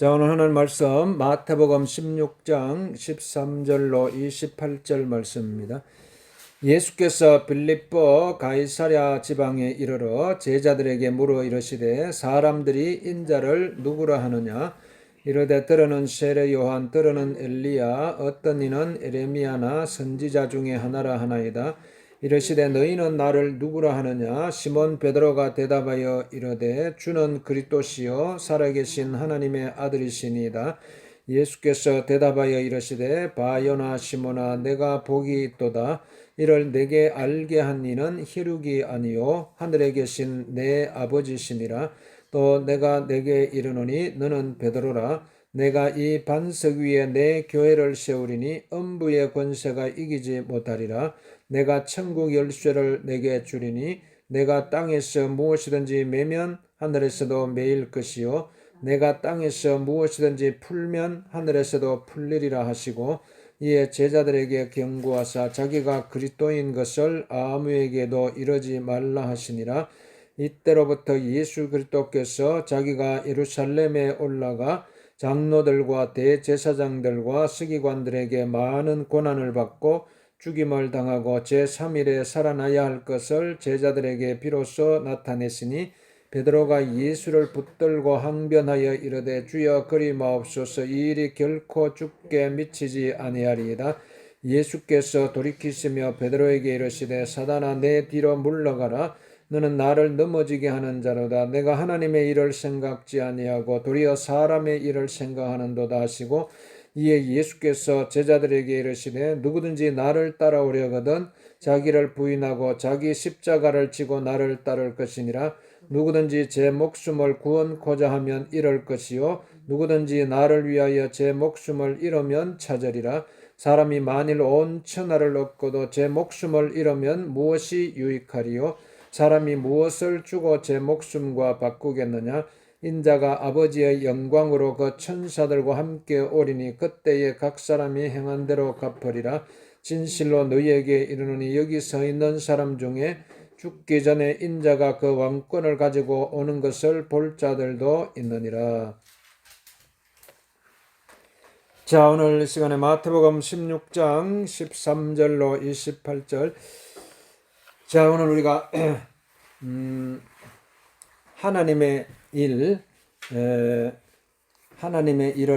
자, 오늘 하는 말씀 마태복음 16장 13절로 28절 말씀입니다. 예수께서 빌립보 가이사랴 지방에 이르러 제자들에게 물어 이르시되 사람들이 인자를 누구라 하느냐? 이르되 들으는 세례 요한, 들으는 엘리야, 어떤 이는 에레미야나 선지자 중에 하나라 하나이다. 이르시되 너희는 나를 누구라 하느냐? 시몬 베드로가 대답하여 이르되 주는 그리스도시요 살아계신 하나님의 아들이시니이다. 예수께서 대답하여 이르시되 바요나 시몬아 내가 복이 있도다. 이를 내게 알게 한 이는 혈육이 아니요 하늘에 계신 내 아버지시니라. 또 내가 내게 이르노니 너는 베드로라. 내가 이 반석 위에 내 교회를 세우리니 음부의 권세가 이기지 못하리라. 내가 천국 열쇠를 내게 주리니 내가 땅에서 무엇이든지 매면 하늘에서도 매일 것이요 내가 땅에서 무엇이든지 풀면 하늘에서도 풀리리라 하시고 이에 제자들에게 경고하사 자기가 그리스도인 것을 아무에게도 이르지 말라 하시니라. 이때로부터 예수 그리스도께서 자기가 예루살렘에 올라가 장로들과 대제사장들과 서기관들에게 많은 고난을 받고 죽임을 당하고 제3일에 살아나야 할 것을 제자들에게 비로소 나타냈으니 베드로가 예수를 붙들고 항변하여 이르되 주여 그리 마옵소서 이 일이 결코 죽게 미치지 아니하리이다. 예수께서 돌이키시며 베드로에게 이르시되 사단아 내 뒤로 물러가라. 너는 나를 넘어지게 하는 자로다. 내가 하나님의 일을 생각지 아니하고 도리어 사람의 일을 생각하는도다 하시고 이에 예수께서 제자들에게 이르시되 누구든지 나를 따라오려거든 자기를 부인하고 자기 십자가를 지고 나를 따를 것이니라. 누구든지 제 목숨을 구원코자 하면 잃을 것이요 누구든지 나를 위하여 제 목숨을 잃으면 찾으리라. 사람이 만일 온 천하를 얻고도 제 목숨을 잃으면 무엇이 유익하리요? 사람이 무엇을 주고 제 목숨과 바꾸겠느냐? 인자가 아버지의 영광으로 그 천사들과 함께 오리니 그때에 각 사람이 행한 대로 갚으리라. 진실로 너희에게 이르노니 여기 서 있는 사람 중에 죽기 전에 인자가 그 왕권을 가지고 오는 것을 볼 자들도 있느니라. 자, 오늘 시간에 마태복음 16장 13절로 28절. 자, 오늘 우리가 하나님의 일을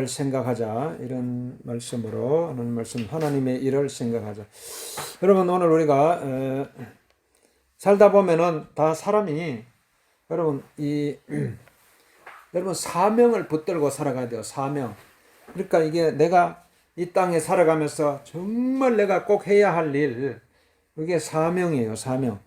생각하자. 이런 말씀으로 하는 말씀, 하나님의 일을 생각하자. 여러분, 오늘 우리가 살다 보면은 다 사람이 여러분 여러분 사명을 붙들고 살아가야 돼요. 사명. 그러니까 이게 내가 이 땅에 살아가면서 정말 내가 꼭 해야 할 일, 그게 사명이에요. 사명.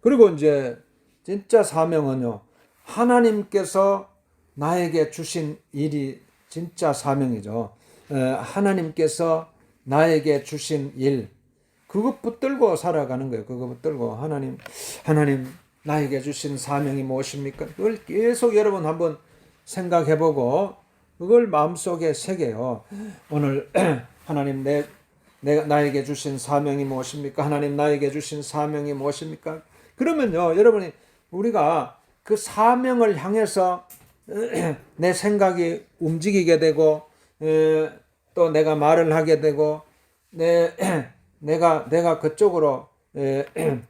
그리고 이제 진짜 사명은요, 하나님께서 나에게 주신 일이 진짜 사명이죠. 하나님께서 나에게 주신 일, 그것 붙들고 살아가는 거예요. 그거 붙들고 하나님 나에게 주신 사명이 무엇입니까? 그걸 계속 여러분 한번 생각해보고 그걸 마음속에 새겨요. 오늘 하나님 나에게 주신 사명이 무엇입니까? 하나님 나에게 주신 사명이 무엇입니까? 그러면요, 여러분이 우리가 그 사명을 향해서 내 생각이 움직이게 되고 또 내가 말을 하게 되고 내가 그쪽으로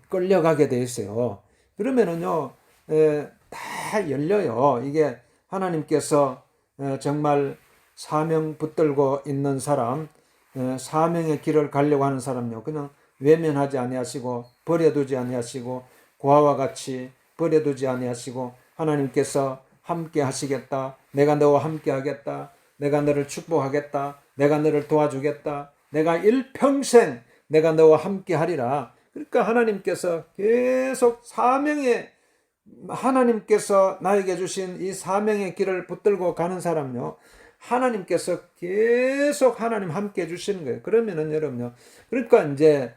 끌려가게 돼 있어요. 그러면은요, 다 열려요. 이게 하나님께서 정말 사명 붙들고 있는 사람, 사명의 길을 가려고 하는 사람요, 그냥 외면하지 아니하시고 버려두지 아니하시고 고아와 같이 버려두지 아니하시고 하나님께서 함께 하시겠다. 내가 너와 함께 하겠다. 내가 너를 축복하겠다. 내가 너를 도와주겠다. 내가 일평생 내가 너와 함께 하리라. 그러니까 하나님께서 계속 하나님께서 나에게 주신 이 사명의 길을 붙들고 가는 사람요, 하나님께서 계속 하나님 함께 해주시는 거예요. 그러면은 여러분요, 그러니까 이제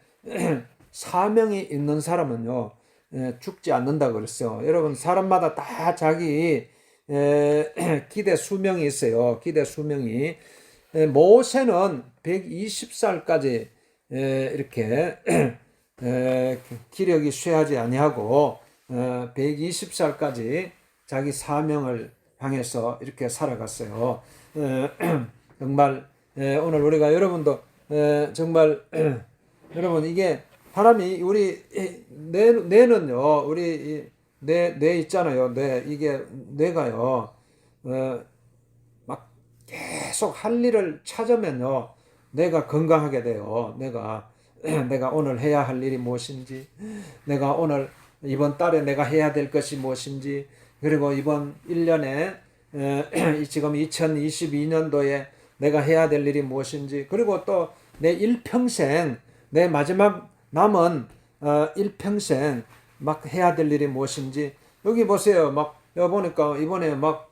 사명이 있는 사람은요 죽지 않는다 그랬어요. 여러분, 사람마다 다 자기 기대 수명이 있어요. 기대 수명이. 모세는 120살까지 이렇게 기력이 쇠하지 아니하고 120살까지 자기 사명을 방에서 이렇게 살아갔어요. 정말 오늘 우리가 여러분도 정말 여러분 이게 사람이 우리 뇌는요 우리 뇌 있잖아요. 뇌 이게 뇌가요 막 계속 할 일을 찾으면요 내가 건강하게 돼요. 내가 오늘 해야 할 일이 무엇인지, 내가 오늘 이번 달에 내가 해야 될 것이 무엇인지, 그리고 이번 1년에 지금 2022년도에 내가 해야 될 일이 무엇인지, 그리고 또 내 일평생 내 마지막 남은 일평생 막 해야 될 일이 무엇인지. 여기 보세요. 막 여기 보니까 이번에 막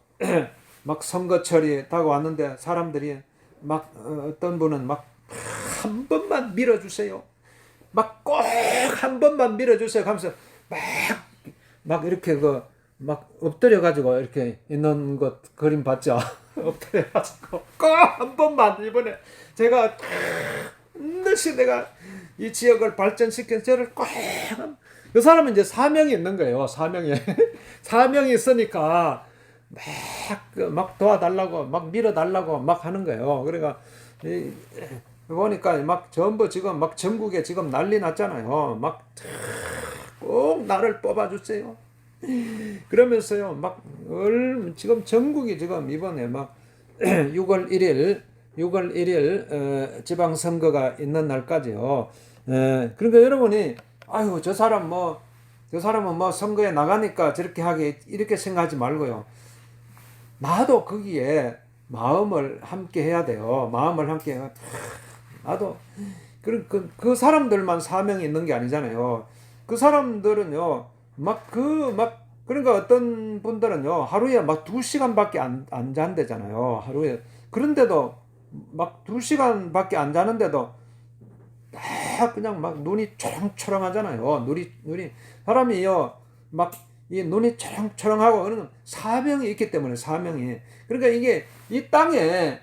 선거철이 다가왔는데 사람들이 막 어떤 분은 막 한 번만 밀어주세요. 막 꼭 한 번만 밀어주세요. 하면서 막 이렇게 막 엎드려 가지고 이렇게 있는 것 그림 봤죠? 엎드려 가지고 꼭 한 번만 이번에 제가 반드시 내가 이 지역을 발전시켜서 저를 꼭 그 사람은 이제 사명이 있는 거예요. 사명이 있으니까 막 도와달라고 막 밀어달라고 막 하는 거예요. 그러니까 보니까 막 전부 지금 막 전국에 지금 난리 났잖아요. 막 꼭 나를 뽑아주세요. 그러면서요 막 지금 전국이 지금 이번에 막 6월 1일 지방선거가 있는 날까지요. 그러니까 여러분이 아유 저 사람은 뭐 선거에 나가니까 저렇게 하게 이렇게 생각하지 말고요. 나도 거기에 마음을 함께 해야 돼요. 마음을 함께 해야 나도 그 사람들만 사명이 있는 게 아니잖아요. 그 사람들은요 그러니까 어떤 분들은요 하루에 막 2시간밖에 안 잔대잖아요. 하루에. 그런데도 막 2시간밖에 안 자는데도 그냥 막 눈이 초롱초롱하잖아요. 눈이 사람이요 막 이 눈이 초롱초롱하고 그런 사명이 있기 때문에 사명이. 그러니까 이게 이 땅의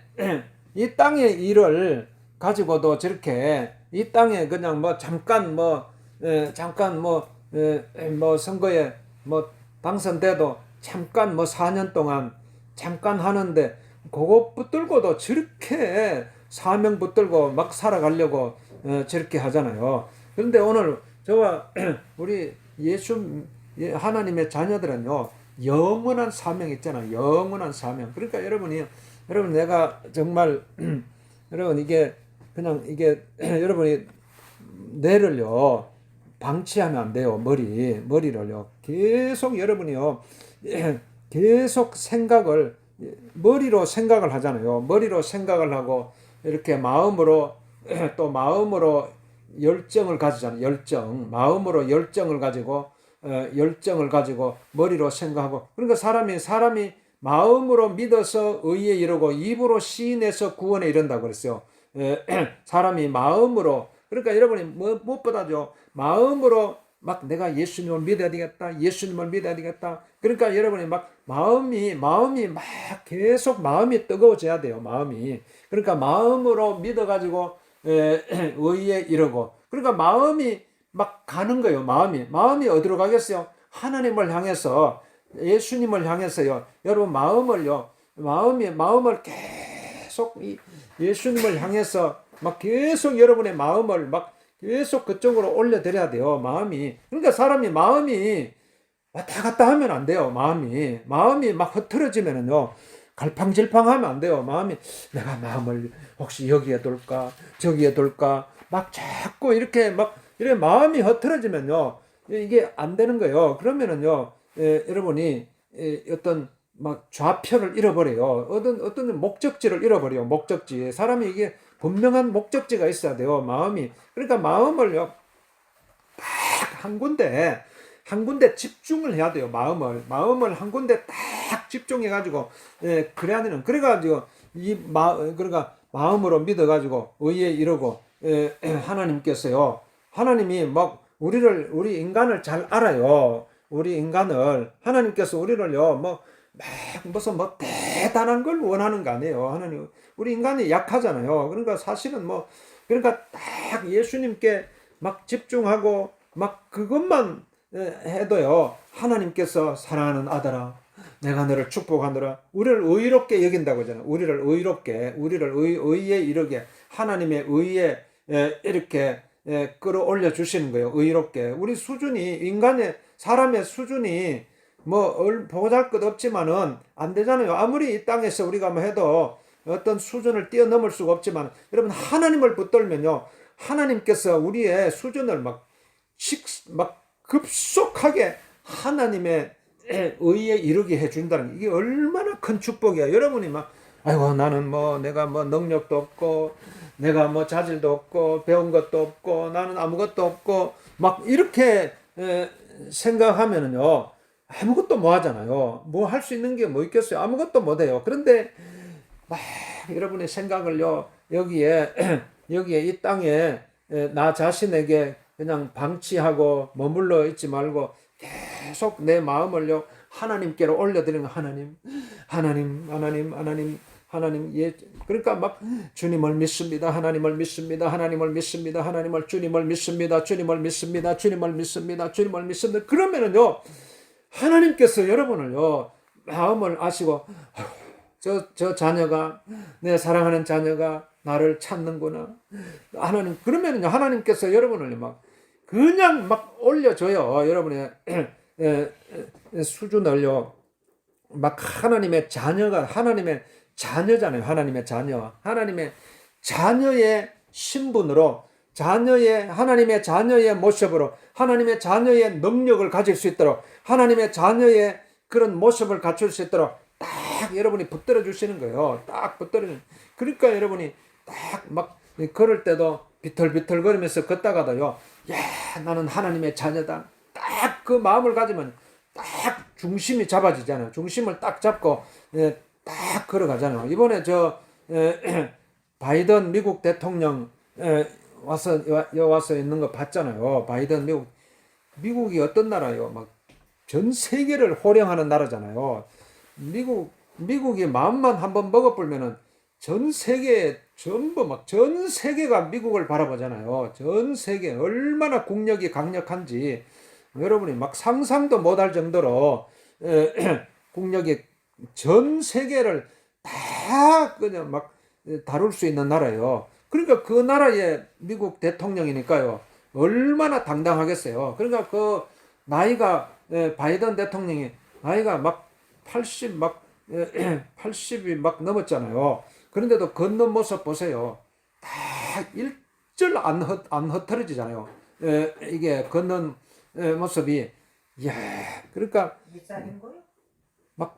일을 가지고도 저렇게 이 땅에 그냥 뭐 잠깐 뭐 선거에 뭐 당선돼도 잠깐 뭐 4년 동안 잠깐 하는데 그거 붙들고도 저렇게 사명 붙들고 막 살아가려고 저렇게 하잖아요. 그런데 오늘 저와 우리 하나님의 자녀들은요 영원한 사명 있잖아요. 영원한 사명. 그러니까 여러분 내가 정말 여러분 이게 그냥 이게 여러분이 뇌를요 방치하면 안 돼요. 머리를요 계속 여러분이요 계속 머리로 생각을 하잖아요. 머리로 생각을 하고 이렇게 또 마음으로 열정을 가지잖아요. 마음으로 열정을 가지고 머리로 생각하고. 그러니까 사람이 마음으로 믿어서 의에 이르고 입으로 시인해서 구원에 이른다고 그랬어요. 사람이 마음으로. 그러니까 여러분이 무엇보다죠 마음으로 막 내가 예수님을 믿어야 되겠다. 그러니까 여러분이 막 마음이 막 계속 마음이 뜨거워져야 돼요. 그러니까 마음으로 믿어가지고 의에 이르고. 그러니까 마음이 막 가는 거예요. 마음이 어디로 가겠어요? 하나님을 향해서, 예수님을 향해서요. 여러분 마음을 계속 예수님을 향해서 막 계속 여러분의 마음을 막 계속 그쪽으로 올려드려야 돼요. 그러니까 마음이 왔다 갔다 하면 안 돼요. 마음이 막 흐트러지면은요. 갈팡질팡하면 안 돼요. 내가 마음을 혹시 여기에 둘까 저기에 둘까 막 자꾸 이렇게 마음이 흐트러지면요. 이게 안 되는 거예요. 그러면은요. 여러분이 어떤 막 좌표를 잃어버려요. 어떤 목적지를 잃어버려요. 목적지. 사람이 이게 분명한 목적지가 있어야 돼요. 그러니까 마음을요. 딱 한 군데 집중을 해야 돼요. 마음을 한 군데 딱 집중해 가지고 그래야 되는. 그래가지고 그러니까 마음으로 믿어 가지고 의에 이르고 하나님께서요. 하나님이 막 우리 인간을 잘 알아요. 우리 인간을 하나님께서 우리를요. 무슨 대단한 걸 원하는 거 아니에요. 하나님 우리 인간이 약하잖아요. 그러니까 사실은 그러니까 딱 예수님께 막 집중하고 막 그것만 해도요. 하나님께서 사랑하는 아들아 내가 너를 축복하노라. 우리를 의롭게 여긴다고 하잖아요. 우리를 의롭게, 우리를 의에 이르게, 하나님의 의에 이렇게 끌어올려 주시는 거예요. 의롭게. 우리 수준이, 인간의, 사람의 수준이 뭐 보잘 것 없지만은 안 되잖아요. 아무리 이 땅에서 우리가 뭐 해도 어떤 수준을 뛰어넘을 수가 없지만, 여러분, 하나님을 붙들면요, 하나님께서 우리의 수준을 막 급속하게 하나님의 의에 이르게 해준다는 게, 이게 얼마나 큰 축복이야. 여러분이 막, 아이고, 나는 뭐, 내가 뭐 능력도 없고, 내가 뭐 자질도 없고, 배운 것도 없고, 나는 아무것도 없고, 막 이렇게 생각하면은요, 아무것도 못 하잖아요. 뭐 할 수 있는 게 뭐 있겠어요? 아무것도 못 해요. 그런데 막 여러분의 생각을요, 여기에 이 땅에 나 자신에게 그냥 방치하고 머물러 있지 말고 계속 내 마음을요, 하나님께로 올려드리는, 하나님, 예. 그러니까 막 주님을 믿습니다. 하나님을 믿습니다. 하나님을 믿습니다. 주님을 믿습니다. 주님을 믿습니다. 주님을 믿습니다. 주님을 믿습니다. 그러면은요, 하나님께서 여러분을요, 마음을 아시고, 저 자녀가, 내 사랑하는 자녀가 나를 찾는구나. 하나님, 그러면은요, 하나님께서 여러분을 그냥 막 올려줘요. 여러분의 수준을요, 하나님의 자녀가, 하나님의 자녀잖아요. 하나님의 자녀. 하나님의 자녀의 신분으로, 하나님의 자녀의 모습으로, 하나님의 자녀의 능력을 가질 수 있도록, 하나님의 자녀의 그런 모습을 갖출 수 있도록 딱 여러분이 붙들어 주시는 거예요. 딱 붙들어. 그러니까 여러분이 딱 걸을 때도 비틀비틀 거리면서 걷다가도요, 야, 나는 하나님의 자녀다. 딱 그 마음을 가지면 딱 중심이 잡아지잖아요. 중심을 딱 잡고 딱 걸어가잖아요. 이번에 바이든 미국 대통령 와서 있는 거 봤잖아요. 바이든 미국이 어떤 나라예요? 전 세계를 호령하는 나라잖아요. 미국이 마음만 한번 먹어보면은 전 세계 전부 전 세계가 미국을 바라보잖아요. 전 세계 얼마나 국력이 강력한지 여러분이 상상도 못할 정도로 국력이 전 세계를 다 그냥 다룰 수 있는 나라예요. 그러니까 그 나라의 미국 대통령이니까요, 얼마나 당당하겠어요. 그러니까 그 나이가, 바이든 대통령이 나이가 80이 넘었잖아요. 그런데도 걷는 모습 보세요. 다 일절 안 흐트러지잖아요. 이게 걷는 모습이, 이야, 그러니까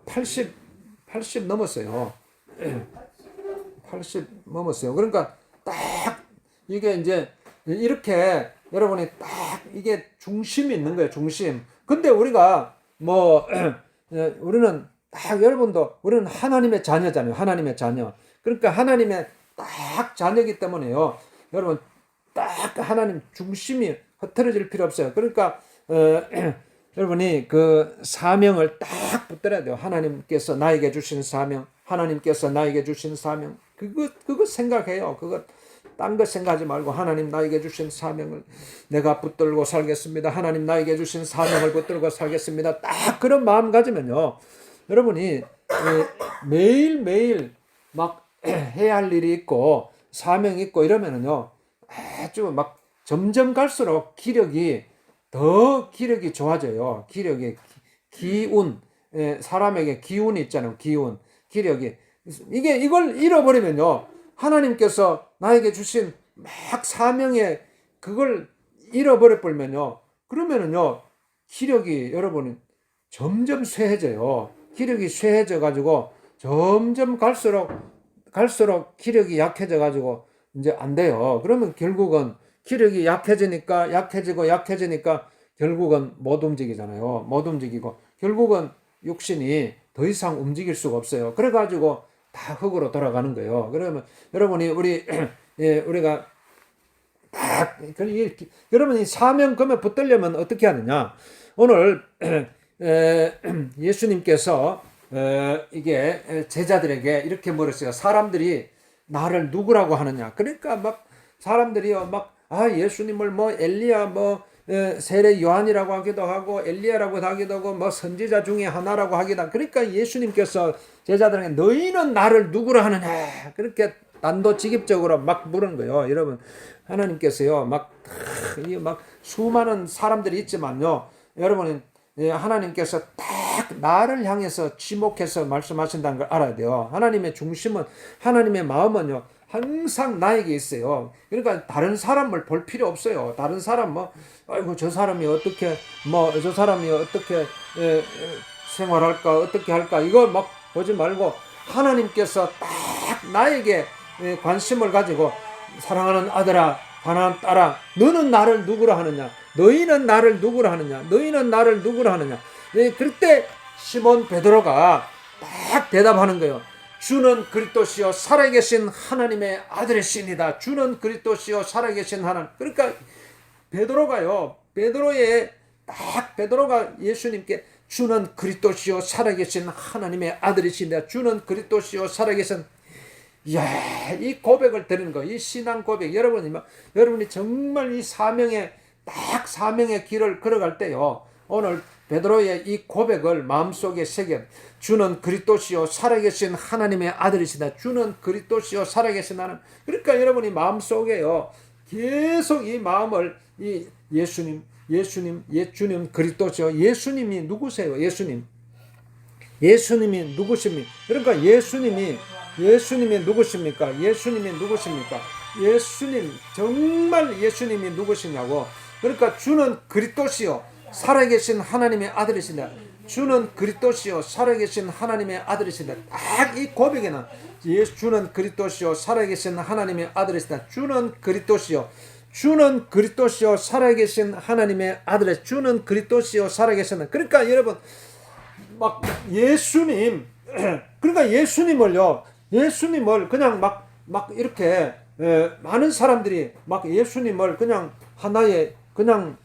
80 넘었어요. 80 넘었어요. 그러니까 딱 이게 이제 이렇게 여러분이 딱 이게 중심이 있는 거예요. 중심. 근데 우리가 우리는 딱 여러분도 우리는 하나님의 자녀잖아요. 하나님의 자녀. 그러니까 하나님의 딱 자녀이기 때문에요. 여러분 딱 하나님 중심이 흐트러질 필요 없어요. 그러니까 여러분이 그 사명을 딱 붙들어야 돼요. 하나님께서 나에게 주신 사명, 하나님께서 나에게 주신 사명. 그거 생각해요. 그거 딴 거 생각하지 말고 하나님 나에게 주신 사명을 내가 붙들고 살겠습니다. 하나님 나에게 주신 사명을 붙들고 살겠습니다. 딱 그런 마음 가지면요, 여러분이 매일매일 해야 할 일이 있고 사명이 있고 이러면은요, 아주 점점 갈수록 기력이 좋아져요. 기운, 사람에게 기운이 있잖아요. 기력이. 이걸 잃어버리면요, 하나님께서 나에게 주신 사명에 그걸 잃어버려버리면요, 그러면은요, 기력이 여러분이 점점 쇠해져요. 기력이 쇠해져 가지고 점점 갈수록 기력이 약해져 가지고 이제 안 돼요. 그러면 결국은 기력이 약해지니까 결국은 못 움직이잖아요. 못 움직이고 결국은 육신이 더 이상 움직일 수가 없어요. 그래가지고 다 흙으로 돌아가는 거예요. 그러면 여러분이 우리가 딱 여러분이 사명감에 붙들려면 어떻게 하느냐? 오늘 예수님께서 이게 제자들에게 이렇게 물었어요. 사람들이 나를 누구라고 하느냐? 그러니까 사람들이요 예수님을 엘리야 세례 요한이라고 하기도 하고 엘리야라고 하기도 하고 뭐 선지자 중에 하나라고 하기도 하고. 그러니까 예수님께서 제자들에게 너희는 나를 누구라 하느냐 그렇게 단도직입적으로 막 물은 거예요. 여러분 하나님께서요 막 수많은 사람들이 있지만요 여러분 하나님께서 딱 나를 향해서 지목해서 말씀하신다는 걸 알아야 돼요. 하나님의 중심은 하나님의 마음은요 항상 나에게 있어요. 그러니까 다른 사람을 볼 필요 없어요. 다른 사람 아이고 저 사람이 어떻게 저 사람이 어떻게 생활할까 어떻게 할까 이거 막 보지 말고 하나님께서 딱 나에게 관심을 가지고 사랑하는 아들아 사랑하는 딸아 너는 나를 누구라 하느냐 너희는 나를 누구라 하느냐 너희는 나를 누구라 하느냐. 그럴 때 시몬 베드로가 딱 대답하는 거예요. 주는 그리스도시요 살아계신 하나님의 아들이시니다. 주는 그리스도시요 살아계신 하나님. 그러니까 베드로가 예수님께 주는 그리스도시요 살아계신 하나님의 아들이시니다. 주는 그리스도시요 살아계신 이 고백을 드리는 거, 이 신앙 고백, 여러분이 정말 이 사명의 길을 걸어갈 때요, 오늘 베드로의 이 고백을 마음속에 새겨, 주는 그리스도시요 살아계신 하나님의 아들이시다. 주는 그리스도시요 살아계신 하나님. 그러니까 여러분이 마음속에요, 계속 이 마음을 예수님 그리스도시요. 예수님이 누구세요? 예수님이 누구십니까? 그러니까 예수님이 누구십니까? 정말 예수님이 누구시냐고. 그러니까 주는 그리스도시요 살아계신 하나님의 아들이신다. 주는 그리스도시요 살아계신 하나님의 아들이신다. 딱 이 고백에는 주는 그리스도시요 살아계신 하나님의 아들이신다. 주는 그리스도시요 살아계신 하나님의 아들이신다. 주는 그리스도시요 살아계신. 그러니까 여러분 막 그러니까 예수님을 그냥 막 이렇게 많은 사람들이 막 예수님을 그냥 하나의 그냥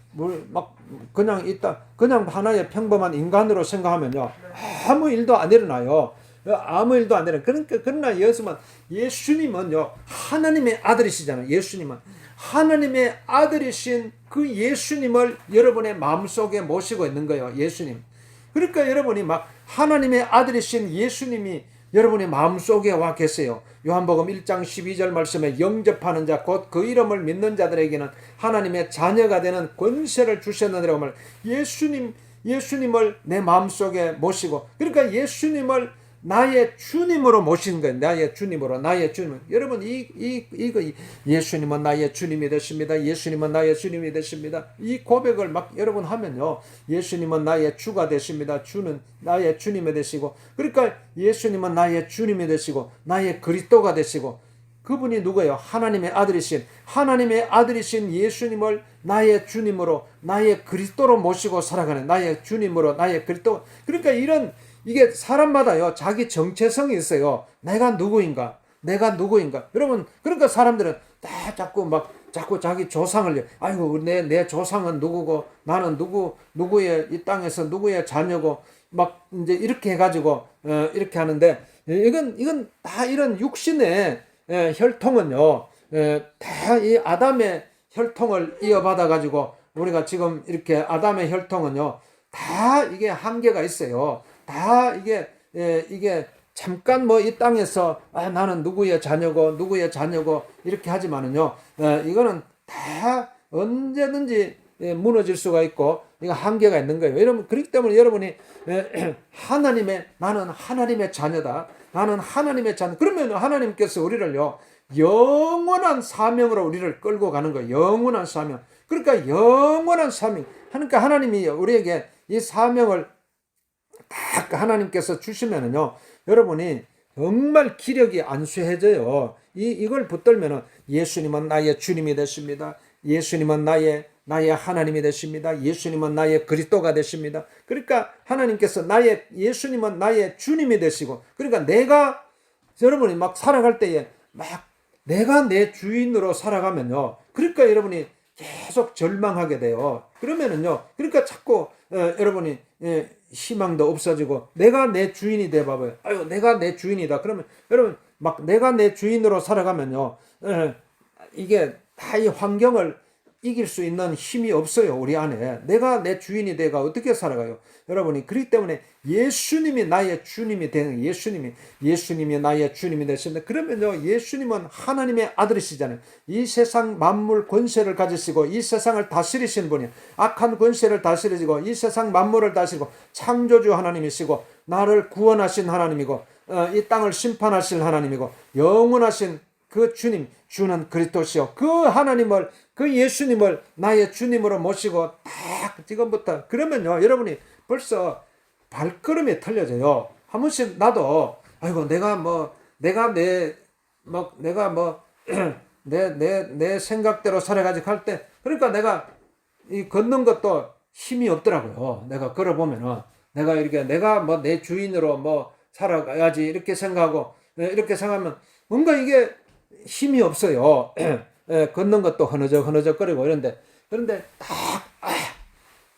하나의 평범한 인간으로 생각하면요 아무 일도 안 일어나요. 그러나 예수님은요 하나님의 아들이시잖아요. 예수님은 하나님의 아들이신 그 예수님을 여러분의 마음속에 모시고 있는 거예요. 예수님. 그러니까 여러분이 막 하나님의 아들이신 예수님이 여러분의 마음속에 와 계세요. 요한복음 1장 12절 말씀에 영접하는 자 곧 그 이름을 믿는 자들에게는 하나님의 자녀가 되는 권세를 주셨느니라고 말. 예수님을 내 마음속에 모시고, 그러니까 예수님을 나의 주님으로 모시는 거예요. 나의 주님. 여러분 이거 예수님은 나의 주님이 되십니다. 예수님은 나의 주님이 되십니다. 이 고백을 막 여러분 하면요, 예수님은 나의 주가 되십니다. 주는 나의 주님이 되시고, 그러니까 예수님은 나의 주님이 되시고 나의 그리스도가 되시고, 그분이 누구예요? 하나님의 아들이신 예수님을 나의 주님으로 나의 그리스도로 모시고 살아가는 나의 주님으로 나의 그리스도. 그러니까 이게 사람마다요 자기 정체성이 있어요. 내가 누구인가? 여러분, 그러니까 사람들은 다 자꾸 자기 조상을, 아이고 내 조상은 누구고 나는 누구의 이 땅에서 누구의 자녀고 막 이제 이렇게 해가지고 이렇게 하는데, 이건 다 이런 육신의 혈통은요 다 이 아담의 혈통을 이어받아 가지고 우리가 지금 이렇게 아담의 혈통은요 다 이게 한계가 있어요. 다 이게 잠깐 이 땅에서 나는 누구의 자녀고 이렇게 하지만은요 이거는 다 언제든지 무너질 수가 있고 이거 한계가 있는 거예요. 여러분, 그렇기 때문에 여러분이 나는 하나님의 자녀다. 나는 하나님의 자녀. 그러면 하나님께서 우리를요 영원한 사명으로 우리를 끌고 가는 거예요. 영원한 사명. 그러니까 영원한 사명. 그러니까 하나님이 우리에게 이 사명을 딱 하나님께서 주시면은요, 여러분이 정말 기력이 안수해져요. 이걸 붙들면은 예수님은 나의 주님이 되십니다. 예수님은 나의 하나님이 되십니다. 예수님은 나의 그리스도가 되십니다. 그러니까 하나님께서 예수님은 나의 주님이 되시고, 그러니까 여러분이 막 살아갈 때에 내가 내 주인으로 살아가면요, 그러니까 여러분이 계속 절망하게 돼요. 그러면은요, 그러니까 자꾸 여러분이 희망도 없어지고, 내가 내 주인이 돼 봐봐요. 아유, 내가 내 주인이다. 그러면 여러분 막 내가 내 주인으로 살아가면요, 이게 다 이 환경을 이길 수 있는 힘이 없어요. 우리 안에. 내가 내 주인이 돼가 어떻게 살아가요? 여러분이 그렇기 때문에 예수님이 나의 주님이 되는, 예수님이 나의 주님이 되시는데, 그러면요, 예수님은 하나님의 아들이시잖아요. 이 세상 만물 권세를 가지시고 이 세상을 다스리시는 분이에요. 악한 권세를 다스리시고 이 세상 만물을 다스리고 창조주 하나님이시고 나를 구원하신 하나님이고 이 땅을 심판하실 하나님이고 영원하신 그 주님, 주는 그리스도시요. 그 하나님을, 그 예수님을 나의 주님으로 모시고 딱 지금부터, 그러면요, 여러분이 벌써 발걸음이 틀려져요. 한 번씩 나도, 아이고, 내 생각대로 살아가지고 할 때, 그러니까 내가 이 걷는 것도 힘이 없더라고요. 내가 걸어보면은, 내가 뭐 내 주인으로 뭐 살아가야지, 이렇게 생각하고, 이렇게 생각하면 뭔가 이게 힘이 없어요. 걷는 것도 허느적거리고 이런데, 그런데 딱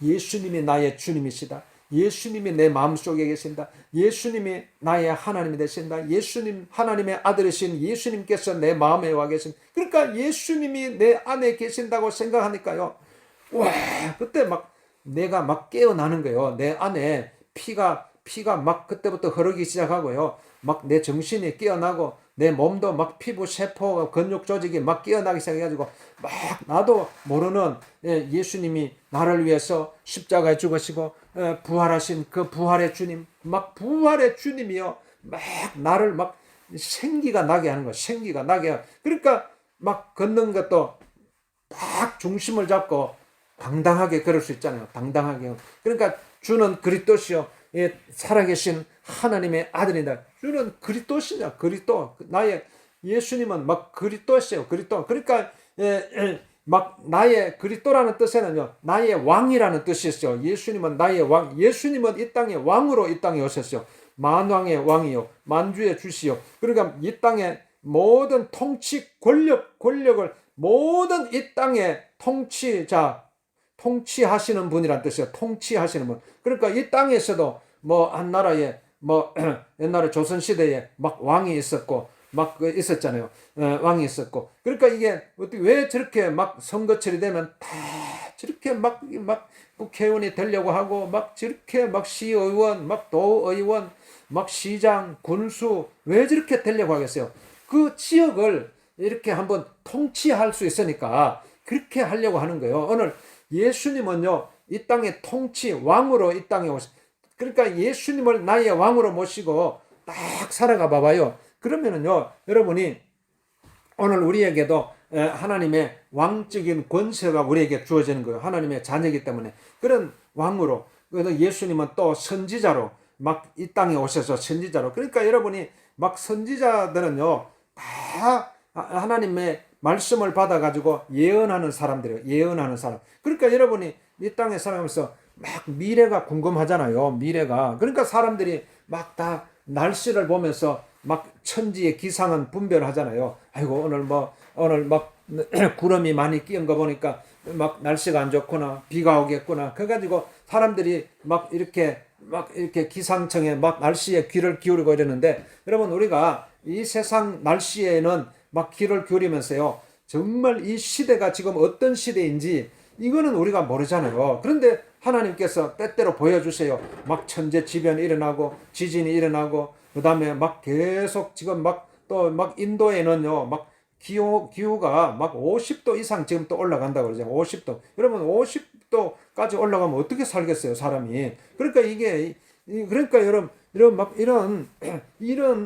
예수님이 나의 주님이시다. 예수님이 내 마음속에 계신다. 예수님이 나의 하나님이 되신다. 예수님, 하나님의 아들이신 예수님께서 내 마음에 와 계신다. 그러니까 예수님이 내 안에 계신다고 생각하니까요, 와, 그때 막 내가 막 깨어나는 거예요. 내 안에 피가 막 그때부터 흐르기 시작하고요. 막 내 정신이 깨어나고 내 몸도 막 피부 세포 근육 조직이 막 깨어나기 시작해가지고 막 나도 모르는 예수님이 나를 위해서 십자가에 죽으시고 부활하신 그 부활의 주님, 막 부활의 주님이요, 막 나를 막 생기가 나게 하는 거야. 생기가 나게. 그러니까 막 걷는 것도 딱 중심을 잡고 당당하게 걸을 수 있잖아요. 당당하게. 그러니까 주는 그리스도시요, 살아계신 하나님의 아들이다. 주는 그리스도시냐, 그리스도. 나의 예수님은 막 그리스도시요, 그리스도. 그러니까 막 나의 그리스도라는 뜻에는요, 나의 왕이라는 뜻이었죠. 예수님은 나의 왕. 예수님은 이 땅의 왕으로 이 땅에 오셨어요. 만왕의 왕이요, 만주의 주시요. 그러니까 이 땅의 모든 통치 권력을 모든 이 땅의 통치하시는 분이란 뜻이에요. 통치하시는 분. 그러니까 이 땅에서도 뭐 한 나라에 뭐 옛날에 조선 시대에 막 왕이 있었고 막 있었잖아요. 왕이 있었고. 그러니까 이게 어떻게 왜 저렇게 막 선거철이 되면 다 저렇게 막 국회의원이 되려고 하고 막 저렇게 막 시의원, 막 도의원, 막 시장, 군수 왜 저렇게 되려고 하겠어요? 그 지역을 이렇게 한번 통치할 수 있으니까 그렇게 하려고 하는 거예요. 오늘 예수님은요, 이 땅의 통치 왕으로 이 땅에 그러니까 예수님을 나의 왕으로 모시고 딱 살아가 봐봐요. 그러면은요, 여러분이 오늘 우리에게도 하나님의 왕적인 권세가 우리에게 주어지는 거예요. 하나님의 자녀이기 때문에. 그런 왕으로, 예수님은 또 선지자로 막 이 땅에 오셔서 선지자로. 그러니까 여러분이 막 선지자들은요, 다 하나님의 말씀을 받아가지고 예언하는 사람들이에요. 예언하는 사람. 그러니까 여러분이 이 땅에 살아가면서 막 미래가 궁금하잖아요. 미래가. 그러니까 사람들이 막 다 날씨를 보면서 막 천지의 기상은 분별하잖아요. 아이고, 오늘 막 구름이 많이 끼는 거 보니까 막 날씨가 안 좋구나. 비가 오겠구나. 그래가지고 사람들이 막 이렇게 기상청에 막 날씨에 귀를 기울이고 이러는데, 여러분, 우리가 이 세상 날씨에는 막 귀를 기울이면서요, 정말 이 시대가 지금 어떤 시대인지 이거는 우리가 모르잖아요. 그런데 하나님께서 때때로 보여주세요. 막 천재지변이 일어나고 지진이 일어나고, 그 다음에 막 계속 지금 막 또 막 인도에는요, 막 기후가 막 50도 이상 지금 또 올라간다고 그러죠. 50도. 여러분, 50도까지 올라가면 어떻게 살겠어요, 사람이? 그러니까 그러니까 여러분 막 이런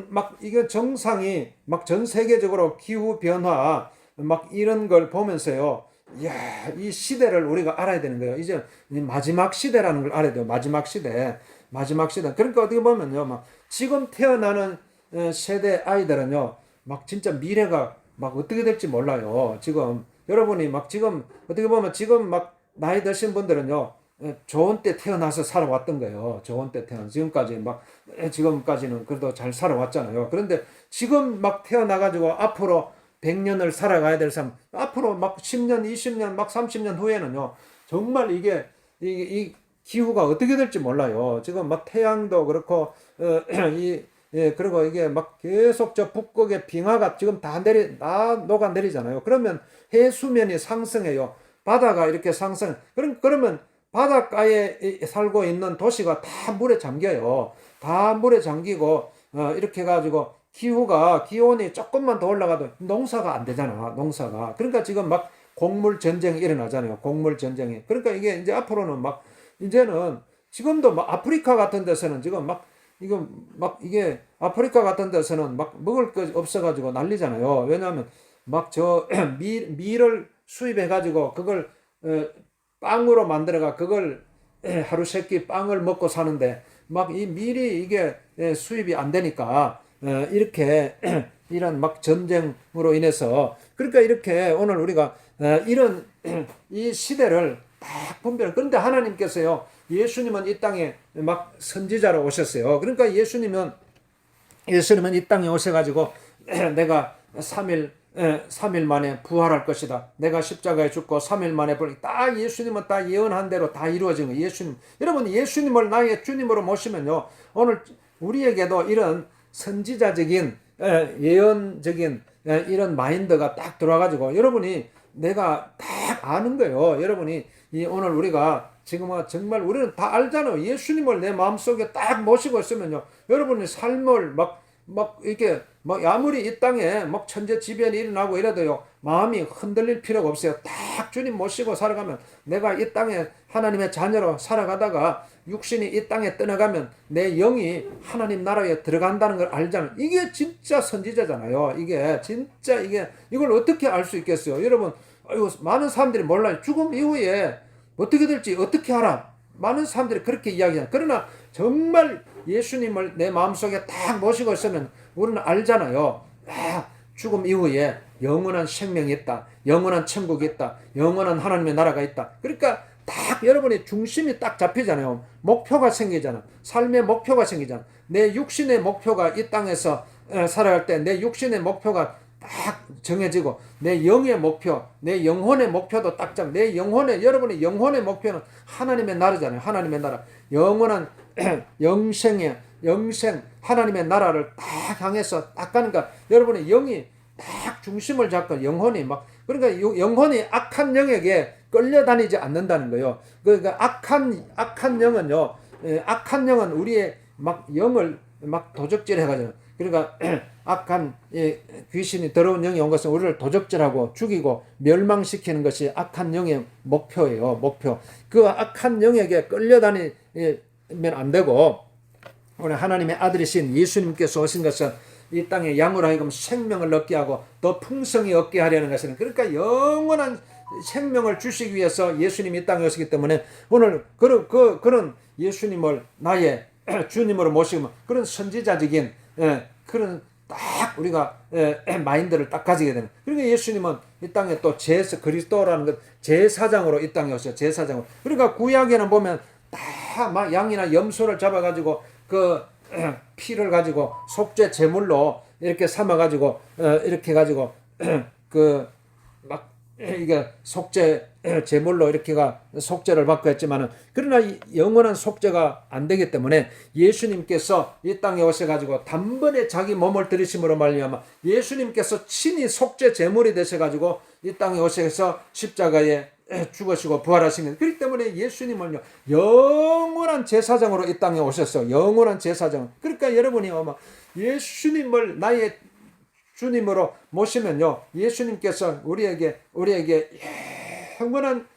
막 이게 정상이 막 전 세계적으로 기후 변화 막 이런 걸 보면서요, 이야, 이 시대를 우리가 알아야 되는 거예요. 이제 마지막 시대라는 걸 알아야 돼요. 마지막 시대. 그러니까 어떻게 보면요, 막 지금 태어나는 세대 아이들은요, 막 진짜 미래가 막 어떻게 될지 몰라요. 지금 여러분이 막 지금 어떻게 보면 지금 막 나이 드신 분들은요, 좋은 때 태어나서 살아왔던 거예요. 좋은 때 태어나 지금까지는 그래도 잘 살아왔잖아요. 그런데 지금 막 태어나가지고 앞으로 100년을 살아가야 될 사람, 앞으로 막 10년, 20년, 막 30년 후에는요, 정말 이 기후가 어떻게 될지 몰라요. 지금 막 태양도 그렇고, 그리고 이게 막 계속 저 북극의 빙하가 지금 다 녹아내리잖아요. 그러면 해수면이 상승해요. 바다가 이렇게 상승. 그러면 바닷가에 살고 있는 도시가 다 물에 잠겨요. 다 물에 잠기고 이렇게 해가지고 기온이 조금만 더 올라가도 농사가 안 되잖아. 농사가. 그러니까 지금 막 곡물 전쟁이 일어나잖아요. 곡물 전쟁이. 그러니까 이게 이제 앞으로는 막 이제는 지금도 막 아프리카 같은 데서는 지금 막 이거 막 이게 아프리카 같은 데서는 막 먹을 거 없어가지고 난리잖아요. 왜냐하면 막 저 밀을 수입해가지고 그걸 빵으로 만들어가 그걸 하루 세끼 빵을 먹고 사는데 막 이 밀이 이게 수입이 안 되니까 이렇게 이런 막 전쟁으로 인해서 그러니까 이렇게 오늘 우리가 이런 이 시대를 딱 분별. 그런데 하나님께서요, 예수님은 이 땅에 막 선지자로 오셨어요. 그러니까 예수님은 이 땅에 오셔가지고 내가 3일 만에 부활할 것이다. 내가 십자가에 죽고 3일 만에 딱 예수님은 딱 예언한 대로 다 이루어진 거예요. 예수님. 여러분, 예수님을 나의 주님으로 모시면요, 오늘 우리에게도 이런 선지자적인 예언적인 이런 마인드가 딱 들어와가지고 여러분이 내가 딱 아는 거예요. 여러분이 오늘 우리가 지금 정말 우리는 다 알잖아요. 예수님을 내 마음속에 딱 모시고 있으면요, 여러분의 삶을 막 이렇게 막 아무리 이 땅에 막 천재지변이 일어나고 이래도요, 마음이 흔들릴 필요가 없어요. 딱 주님 모시고 살아가면 내가 이 땅에 하나님의 자녀로 살아가다가 육신이 이 땅에 떠나가면 내 영이 하나님 나라에 들어간다는 걸 알잖아요. 이게 진짜 선지자잖아요. 이게 진짜 이걸 어떻게 알 수 있겠어요? 여러분, 많은 사람들이 몰라요. 죽음 이후에 어떻게 될지 어떻게 알아? 많은 사람들이 그렇게 이야기하잖아요. 그러나 정말 예수님을 내 마음속에 딱 모시고 있으면 우리는 알잖아요. 죽음 이후에 영원한 생명이 있다. 영원한 천국이 있다. 영원한 하나님의 나라가 있다. 그러니까 딱 여러분의 중심이 딱 잡히잖아요. 목표가 생기잖아. 삶의 목표가 생기잖아. 내 육신의 목표가 이 땅에서 살아갈 때 내 육신의 목표가 딱 정해지고 내 영의 목표, 내 영혼의 목표도 딱 잡. 여러분의 영혼의 목표는 하나님의 나라잖아요. 하나님의 나라. 영원한 영생 하나님의 나라를 딱 향해서 딱 가니까 여러분의 영이 딱 중심을 잡고 영혼이 막 그러니까 영혼이 악한 영에게 끌려다니지 않는다는 거예요. 그러니까 악한 영은요, 악한 영은 우리의 막 영을 막 도적질해가지고 그러니까 악한 귀신이 더러운 영이 온 것은 우리를 도적질하고 죽이고 멸망시키는 것이 악한 영의 목표예요. 목표. 그 악한 영에게 끌려다니면 안 되고 오늘 하나님의 아들이신 예수님께서 오신 것은 이 땅에 양으로 하여금 생명을 얻게 하고 더 풍성히 얻게 하려는 것은 그러니까 영원한 생명을 주시기 위해서 예수님이 이 땅에 오시기 때문에 오늘 그런 예수님을 나의 주님으로 모시면 그런 선지자적인 그런 딱 우리가 마인드를 딱 가지게 되는. 그러니까 예수님은 이 땅에 또 그리스도라는 것 제사장으로 이 땅에 오셔요. 제사장으로. 그러니까 구약에는 보면 다 막 양이나 염소를 잡아가지고 그 피를 가지고 속죄 제물로 이렇게 삼아가지고 이렇게 가지고 그 막 이게 속죄 제물로 이렇게가 속죄를 받고 했지만은 그러나 영원한 속죄가 안 되기 때문에 예수님께서 이 땅에 오셔가지고 단번에 자기 몸을 들이심으로 말미암아 예수님께서 친히 속죄 제물이 되셔가지고 이 땅에 오셔서 십자가에 죽으시고 부활하신 것. 그렇기 때문에 예수님은요 영원한 제사장으로 이 땅에 오셨어. 영원한 제사장. 그러니까 여러분이 아마 예수님을 나의 주님으로 모시면요 예수님께서 우리에게 영원한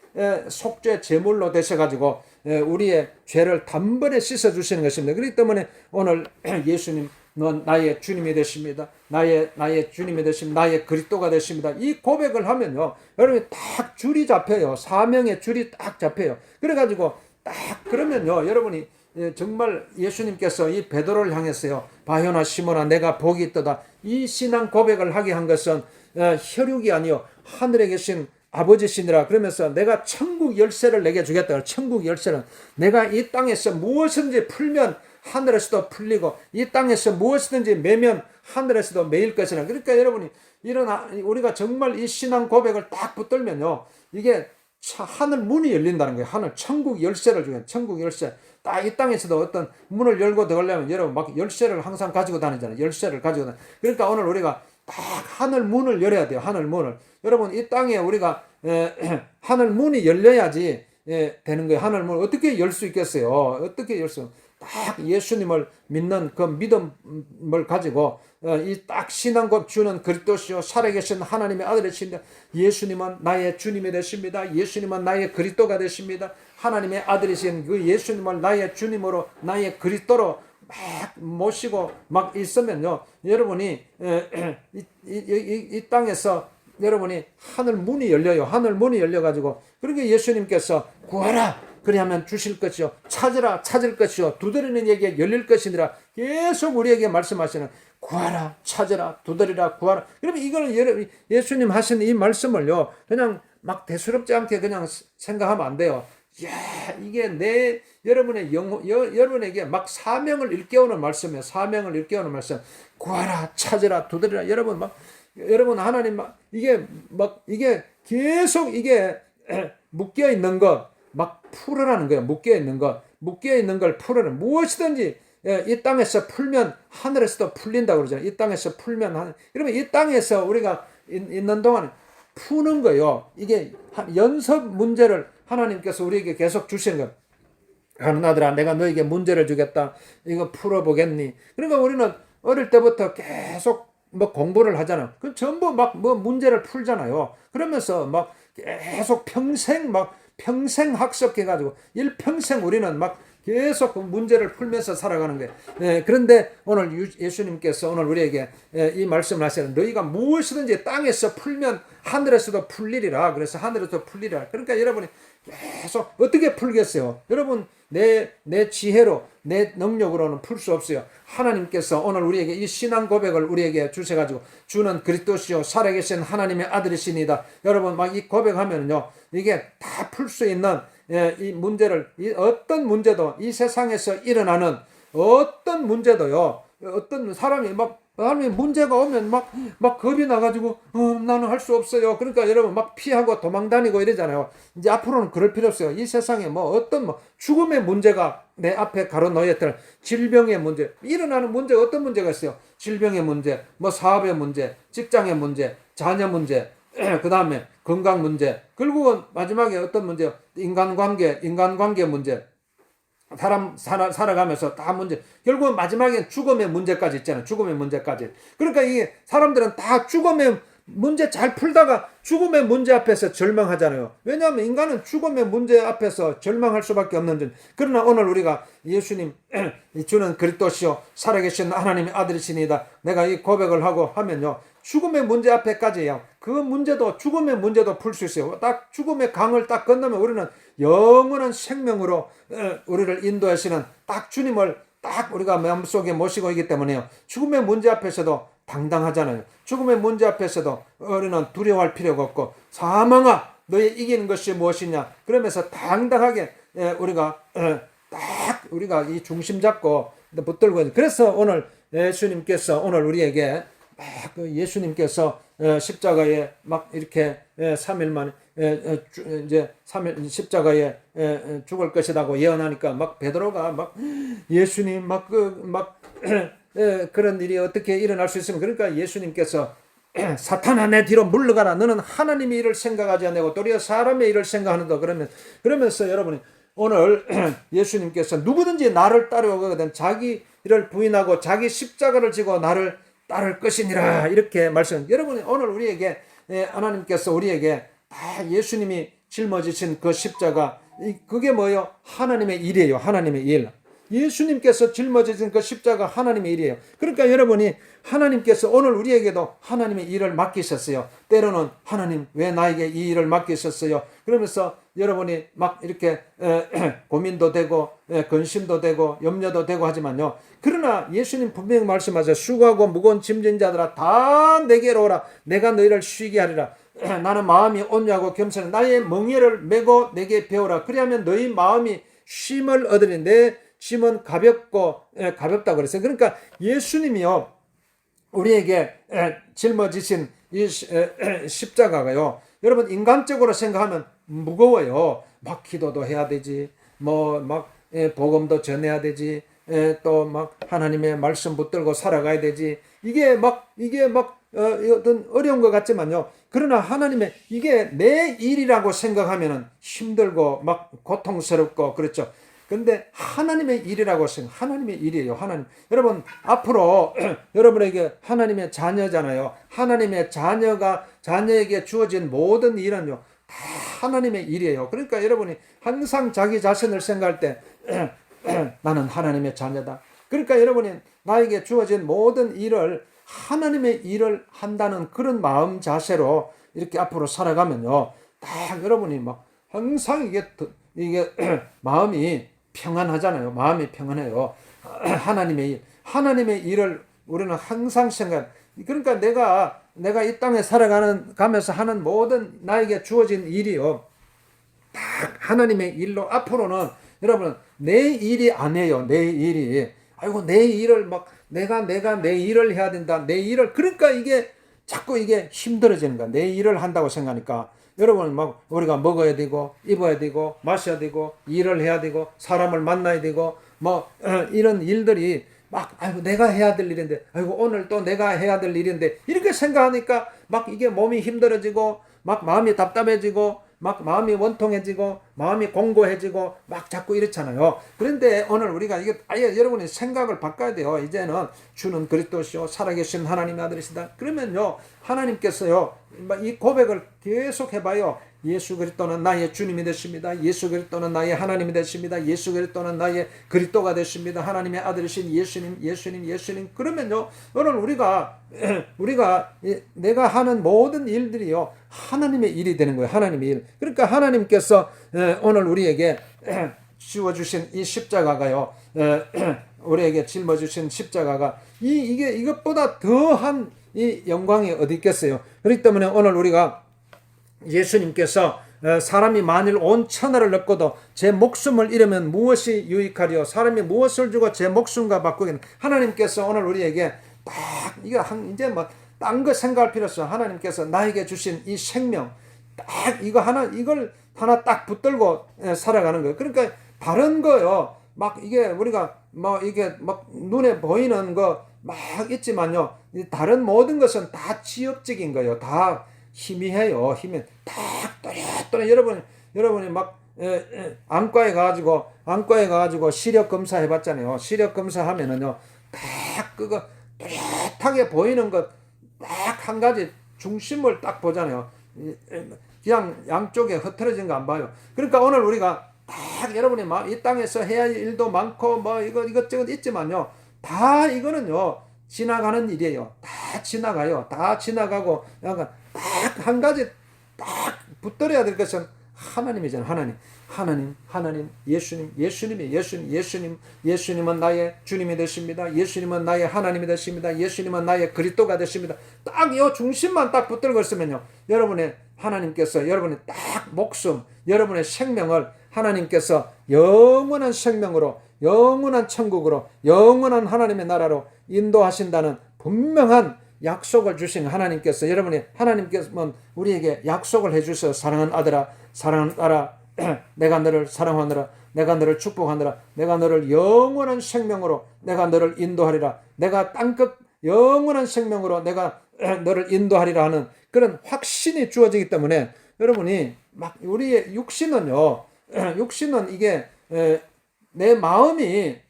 속죄 제물로 되셔가지고 우리의 죄를 단번에 씻어주시는 것입니다. 그렇기 때문에 오늘 예수님 넌 나의 주님이 되십니다. 나의 주님이 되십니다. 나의 그리스도가 되십니다. 이 고백을 하면요 여러분이 딱 줄이 잡혀요. 사명의 줄이 딱 잡혀요. 그래가지고 딱 그러면요 여러분이 정말 예수님께서 이 베드로를 향했어요. 바요나 시몬아 내가 복이 있도다. 이 신앙 고백을 하게 한 것은 혈육이 아니요 하늘에 계신 아버지시니라. 그러면서 내가 천국 열쇠를 내게 주겠다. 천국 열쇠는 내가 이 땅에서 무엇이든지 풀면 하늘에서도 풀리고 이 땅에서 무엇이든지 매면 하늘에서도 매일 것이라. 그러니까 여러분이 우리가 정말 이 신앙 고백을 딱 붙들면요 이게 하늘 문이 열린다는 거예요. 하늘 천국 열쇠를 주겠다. 천국 열쇠. 딱 이 땅에서도 어떤 문을 열고 들어가려면 여러분 막 열쇠를 항상 가지고 다니잖아요. 열쇠를 가지고 다니. 그러니까 오늘 우리가 딱 하늘 문을 열어야 돼요. 하늘 문을. 여러분 이 땅에 우리가 하늘 문이 열려야지 되는 거예요. 하늘 문을 어떻게 열 수 있겠어요? 어떻게 열 수? 딱 예수님을 믿는 그 믿음을 가지고 이 딱 신앙과 주는 그리스도시요 살아계신 하나님의 아들이십니다. 예수님은 나의 주님이 되십니다. 예수님은 나의 그리스도가 되십니다. 하나님의 아들이신 그 예수님을 나의 주님으로 나의 그리스도로 막 모시고 막 있으면요, 여러분이 이 땅에서 여러분이 하늘 문이 열려요. 하늘 문이 열려가지고 그렇게 예수님께서 구하라 그리하면 주실 것이요 찾으라 찾을 것이요 두드리는 이에게 열릴 것이니라 계속 우리에게 말씀하시는 구하라 찾으라 두드리라 구하라. 그러면 이거는 예수님 하신 이 말씀을요 그냥 막 대수롭지 않게 그냥 생각하면 안 돼요. 야, 이게 여러분의 여러분에게 막 사명을 일깨우는 말씀이에요. 사명을 일깨우는 말씀. 구하라 찾으라 두드리라. 여러분 하나님 이게 계속 이게 묶여 있는 것 막 풀으라는 거예요. 묶여 있는 걸 풀으라는 무엇이든지 이 땅에서 풀면 하늘에서도 풀린다고 그러잖아요. 이 땅에서 풀면 그러면 이 땅에서 우리가 있는 동안 푸는 거예요. 이게 연습 문제를 하나님께서 우리에게 계속 주시는 거예요. 하는 아들아 내가 너에게 문제를 주겠다. 이거 풀어보겠니? 그러니까 우리는 어릴 때부터 계속 공부를 하잖아. 그 전부 문제를 풀잖아요. 그러면서 계속 평생 학습해가지고 일평생 우리는 계속 그 문제를 풀면서 살아가는 거예요. 그런데 오늘 예수님께서 오늘 우리에게 이 말씀을 하시는 너희가 무엇이든지 땅에서 풀면 하늘에서도 풀리리라. 그래서 하늘에서도 풀리리라. 그러니까 여러분이 계속 어떻게 풀겠어요? 여러분 내 지혜로 내 능력으로는 풀 수 없어요. 하나님께서 오늘 우리에게 이 신앙 고백을 우리에게 주셔가지고 주는 그리스도시요 살아계신 하나님의 아들이시니다. 여러분 이 고백하면요 이게 다 풀 수 있는 이 문제를 어떤 문제도 이 세상에서 일어나는 어떤 문제도요 어떤 사람이 문제가 오면 겁이 나가지고 나는 할 수 없어요. 그러니까 여러분 피하고 도망 다니고 이러잖아요. 이제 앞으로는 그럴 필요 없어요. 이 세상에 어떤 죽음의 문제가 내 앞에 가로놓였던 질병의 문제 일어나는 문제 어떤 문제가 있어요? 질병의 문제, 사업의 문제, 직장의 문제, 자녀 문제, 그 다음에 건강 문제, 결국은 마지막에 어떤 문제요? 인간관계 문제. 사람 살아가면서 다 문제. 결국은 마지막에 죽음의 문제까지 있잖아요. 죽음의 문제까지. 그러니까 이게 사람들은 다 죽음의 문제 잘 풀다가 죽음의 문제 앞에서 절망하잖아요. 왜냐하면 인간은 죽음의 문제 앞에서 절망할 수밖에 없는 줄. 그러나 오늘 우리가 예수님 주는 그리스도시요 살아계신 하나님의 아들이시니다. 내가 이 고백을 하고 하면요. 죽음의 문제 앞에까지요. 그 문제도 죽음의 문제도 풀 수 있어요. 딱 죽음의 강을 딱 건너면 우리는 영원한 생명으로 우리를 인도하시는 딱 주님을 딱 우리가 마음속에 모시고 있기 때문에요. 죽음의 문제 앞에서도 당당하잖아요. 죽음의 문제 앞에서도 우리는 두려워할 필요가 없고 사망아 너의 이기는 것이 무엇이냐 그러면서 당당하게 우리가 이 중심 잡고 붙들고 있는. 그래서 오늘 예수님께서 오늘 우리에게 예수님께서 십자가에 이렇게 3일 만에 이제 3일 십자가에 죽을 것이라고 예언하니까 베드로가 예수님 그런 일이 어떻게 일어날 수 있으면 그러니까 예수님께서 사탄아 내 뒤로 물러가라 너는 하나님의 일을 생각하지 않고 도리어 사람의 일을 생각하는다 그러면서 여러분이 오늘 예수님께서 누구든지 나를 따르거든 자기 일을 부인하고 자기 십자가를 지고 나를 따를 것이니라 이렇게 말씀. 여러분 오늘 우리에게 하나님께서 우리에게 예수님이 짊어지신 그 십자가 그게 뭐예요? 하나님의 일이에요. 하나님의 일. 예수님께서 짊어지신 그 십자가 하나님의 일이에요. 그러니까 여러분이 하나님께서 오늘 우리에게도 하나님의 일을 맡기셨어요. 때로는 하나님 왜 나에게 이 일을 맡기셨어요? 그러면서 여러분이 이렇게 고민도 되고 근심도 되고 염려도 되고 하지만요. 그러나 예수님 분명히 말씀하세요. 수고하고 무거운 짐진 자들아 다 내게로 오라. 내가 너희를 쉬게 하리라. 나는 마음이 온유하고 겸손해 나의 멍에를 메고 내게 배우라. 그리하면 너희 마음이 쉼을 얻으리. 내 짐은 가볍다고 그랬어요. 그러니까 예수님이요 우리에게 짊어지신 이 십자가가요 여러분 인간적으로 생각하면 무거워요. 기도도 해야 되지 복음도 전해야 되지 또 하나님의 말씀 붙들고 살아가야 되지 이게 어떤 어려운 것 같지만요. 그러나 하나님의 이게 내 일이라고 생각하면은 힘들고 막 고통스럽고 그렇죠. 근데 하나님의 일이라고 생각, 하나님의 일이에요. 하나님. 여러분, 앞으로 여러분에게 하나님의 자녀잖아요. 하나님의 자녀에게 주어진 모든 일은요, 다 하나님의 일이에요. 그러니까 여러분이 항상 자기 자신을 생각할 때, 나는 하나님의 자녀다. 그러니까 여러분이 나에게 주어진 모든 일을 하나님의 일을 한다는 그런 마음 자세로 이렇게 앞으로 살아가면요, 딱 여러분이 막 항상 이게 마음이 평안하잖아요. 마음이 평안해요. 하나님의 일을 우리는 항상 생각. 그러니까 내가 이 땅에 가면서 하는 모든 나에게 주어진 일이요, 딱 하나님의 일로 앞으로는 여러분 내 일이 아니에요. 내 일이. 아이고 내 일을 막 내가 내 일을 해야 된다. 내 일을 그러니까 이게 자꾸 이게 힘들어지는 거야. 내 일을 한다고 생각하니까 여러분 막 우리가 먹어야 되고 입어야 되고 마셔야 되고 일을 해야 되고 사람을 만나야 되고 뭐 이런 일들이 막 아이고 내가 해야 될 일인데 아이고 오늘 또 내가 해야 될 일인데 이렇게 생각하니까 막 이게 몸이 힘들어지고 막 마음이 답답해지고 막 마음이 원통해지고 마음이 공고해지고 막 자꾸 이렇잖아요. 그런데 오늘 우리가 이게 아예 여러분의 생각을 바꿔야 돼요. 이제는 주는 그리스도시요 살아계신 하나님의 아들이시다. 그러면요 하나님께서요 이 고백을 계속 해봐요. 예수 그리스도는 나의 주님이 되십니다. 예수 그리스도는 나의 하나님이 되십니다. 예수 그리스도는 나의 그리스도가 되십니다. 하나님의 아들이신 예수님. 그러면요 오늘 우리가 내가 하는 모든 일들이요 하나님의 일이 되는 거예요. 하나님의 일. 그러니까 하나님께서 오늘 우리에게 씌워주신 이 십자가가요, 우리에게 짊어주신 십자가가 이것보다 더한 이 영광이 어디 있겠어요. 그렇기 때문에 오늘 우리가 예수님께서 사람이 만일 온 천하를 얻고도 제 목숨을 잃으면 무엇이 유익하리요? 사람이 무엇을 주고 제 목숨과 바꾸겠는? 하나님께서 오늘 우리에게 딱 이거 이제 뭐 딴 거 생각할 필요 없어. 하나님께서 나에게 주신 이 생명 딱 이걸 하나 딱 붙들고 살아가는 거예요. 그러니까 다른 거요. 막 이게 우리가 뭐 이게 막 눈에 보이는 거 막 있지만요. 다른 모든 것은 다 지엽적인 거예요. 다 희미해요. 딱 또렷 여러분이 막 안과에 가가지고 시력 검사 해봤잖아요. 시력 검사 하면은요 딱 그거 또렷하게 보이는 것 딱 한 가지 중심을 딱 보잖아요. 그냥 양쪽에 흐트러진 거 안 봐요. 그러니까 오늘 우리가 딱 여러분이 이 땅에서 해야 할 일도 많고 뭐 이것저것 있지만요. 다 이거는요 지나가는 일이에요. 다 지나가요. 다 지나가고 약간 딱 한 가지 딱 붙들어야 될 것은 하나님이잖아요. 하나님, 예수님은 나의 주님이 되십니다. 예수님은 나의 하나님이 되십니다. 예수님은 나의 그리스도가 되십니다. 딱 이 중심만 딱 붙들고 있으면요. 여러분의 하나님께서 여러분의 딱 목숨, 여러분의 생명을 하나님께서 영원한 생명으로, 영원한 천국으로, 영원한 하나님의 나라로 인도하신다는 분명한 약속을 주신 하나님께서 하나님께서 우리에게 약속을 해주셔서 사랑하는 아들아, 사랑하는 딸아, 내가 너를 사랑하느라, 내가 너를 축복하느라, 내가 너를 영원한 생명으로 내가 너를 인도하리라, 내가 땅끝 영원한 생명으로 내가 너를 인도하리라 하는 그런 확신이 주어지기 때문에 여러분이 막 우리의 육신은요, 육신은 이게 내 마음이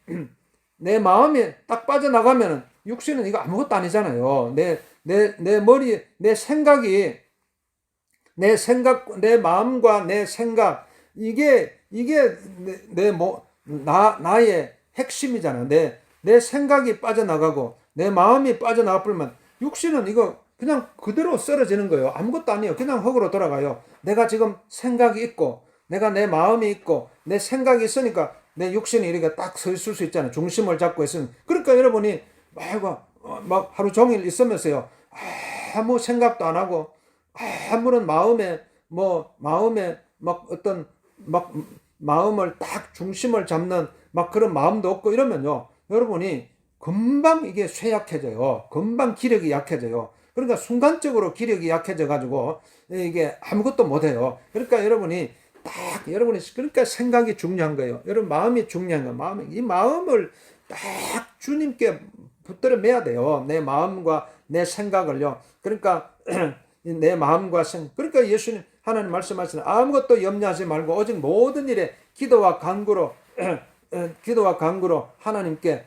딱 빠져나가면은 육신은 이거 아무것도 아니잖아요. 내 머리, 내 생각이, 내 마음과 내 생각, 이게 나의 핵심이잖아요. 내 생각이 빠져나가고, 내 마음이 빠져나가 버리면, 육신은 이거 그냥 그대로 쓰러지는 거예요. 아무것도 아니에요. 그냥 흙으로 돌아가요. 내가 지금 생각이 있고, 내가 내 마음이 있고, 내 생각이 있으니까, 내 육신이 이렇게 딱 서 있을 수 있잖아요. 중심을 잡고 있으면. 그러니까 여러분이 막 하루 종일 있으면서요. 아무 생각도 안 하고 아무런 마음에 막 어떤 막 마음을 딱 중심을 잡는 막 그런 마음도 없고 이러면요. 여러분이 금방 이게 쇠약해져요. 금방 기력이 약해져요. 그러니까 순간적으로 기력이 약해져 가지고 이게 아무것도 못 해요. 그러니까 여러분이 그러니까 생각이 중요한 거예요. 여러분 마음이 중요한 거예요. 이 마음을 딱 주님께 붙들어 매야 돼요. 내 마음과 내 생각을요. 그러니까 내 마음과 그러니까 예수님 하나님 말씀하시는 아무것도 염려하지 말고 오직 모든 일에 기도와 간구로 하나님께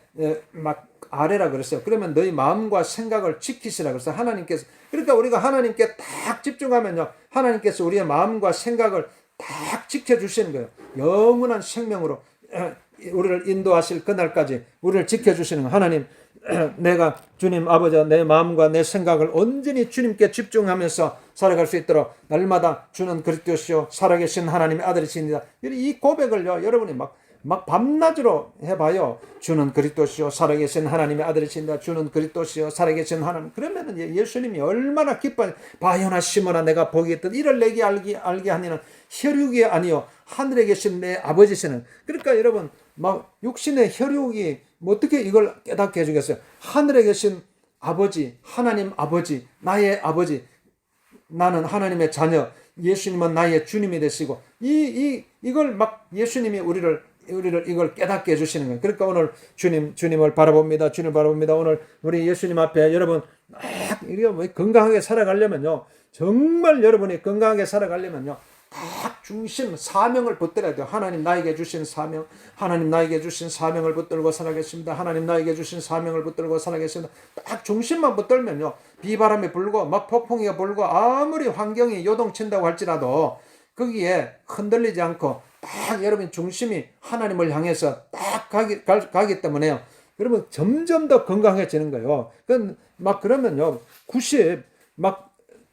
막 아뢰라 그랬어요. 그러면 너희 마음과 생각을 지키시라 그랬어요. 하나님께서. 그러니까 우리가 하나님께 딱 집중하면요, 하나님께서 우리의 마음과 생각을 딱 지켜주시는 거예요. 영원한 생명으로 우리를 인도하실 그날까지 우리를 지켜주시는 거예요. 하나님, 내가 주님 아버지 내 마음과 내 생각을 온전히 주님께 집중하면서 살아갈 수 있도록 날마다 주는 그리스도시요 살아계신 하나님의 아들이십니다. 이 고백을요, 여러분이 막 밤낮으로 해봐요. 주는 그리스도시요 살아계신 하나님의 아들이신다. 주는 그리스도시요 살아계신 하나님. 그러면은 예수님이 얼마나 기뻐. 바요나 시모나 내가 복이 있듯 이를 내게 알게 하니는 혈육이 아니요 하늘에 계신 내 아버지시는. 그러니까 여러분 막 육신의 혈육이 어떻게 이걸 깨닫게 해주겠어요. 하늘에 계신 아버지, 하나님 아버지, 나의 아버지, 나는 하나님의 자녀, 예수님은 나의 주님이 되시고 이걸 막 예수님이 우리를 이걸 깨닫게 해주시는 거예요. 그러니까 오늘 주님을 바라봅니다. 주님을 바라봅니다. 오늘 우리 예수님 앞에 여러분 이게 건강하게 살아가려면요, 정말 여러분이 건강하게 살아가려면요, 딱 중심 사명을 붙들어야 돼요. 하나님 나에게 주신 사명, 하나님 나에게 주신 사명을 붙들고 살아계십니다. 하나님 나에게 주신 사명을 붙들고 살아계십니다. 딱 중심만 붙들면요, 비바람이 불고 막 폭풍이 불고 아무리 환경이 요동친다고 할지라도 거기에 흔들리지 않고 딱 여러분 중심이 하나님을 향해서 딱 가기 때문에요. 여러분 점점 더 건강해지는 거예요. 막 그러면요,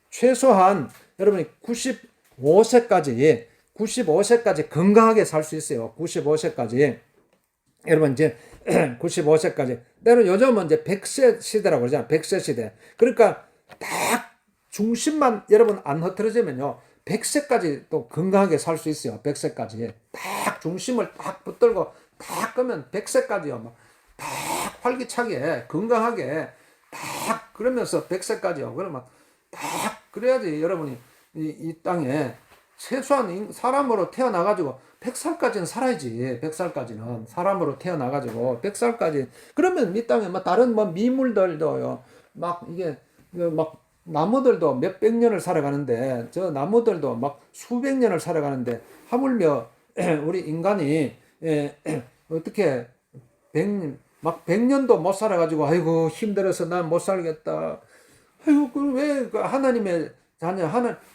최소한 여러분이 95세까지 건강하게 살 수 있어요. 95세까지. 여러분 이제 95세까지. 때로 요즘은 이제 100세 시대라고 그러잖아요. 100세 시대. 그러니까 딱 중심만 여러분 안 흐트러지면요, 100세까지 또 건강하게 살 수 있어요. 100세까지. 딱 중심을 딱 붙들고 딱 끄면 100세까지요. 딱 활기차게 건강하게 딱 그러면서 100세까지요. 그러면 딱 그래야지 여러분이 이 땅에 최소한 사람으로 태어나가지고 100살까지는 살아야지. 100살까지는 사람으로 태어나가지고 100살까지. 그러면 이 땅에 다른 미물들도요, 이게 나무들도 몇백 년을 살아가는데, 저 나무들도 수백 년을 살아가는데, 하물며 우리 인간이 어떻게 100년도 못 살아가지고 아이고 힘들어서 난 못 살겠다. 아이고 왜 하나님의 자녀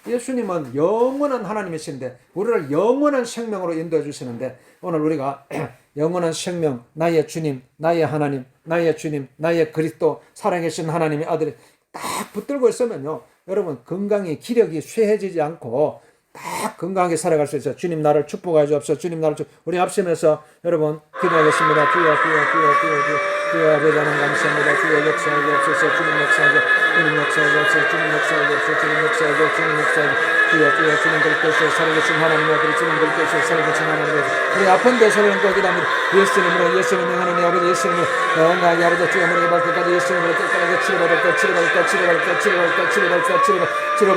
예수님은 영원한 하나님이신데 우리를 영원한 생명으로 인도해 주시는데, 오늘 우리가 영원한 생명, 나의 주님, 나의 하나님, 나의 주님, 나의 그리스도, 살아계신 하나님의 아들이 딱 붙들고 있으면요, 여러분 건강이 기력이 쇠해지지 않고 딱 건강하게 살아갈 수 있어요. 주님 나를 축복하여 주옵소서. 주님 나를 우리 앞서면서 여러분 기도하겠습니다. 주여 아버지 하나님 감사합니다. 주여 역사하여 주옵소서. 주님 역사하여 주옵소서. 주님 역사하여 주님 그리스도시여 살아계신 하나님의 아들이 주님 그리스도시여 살아계신 하나님의 아들, 우리 아픈 데서는 기도합니다. 예수님으로 하나님 아버지, 예수님으로 나의 아버지 주여 머리에 발끝까지 예수님으로 끝까지 치료받을 것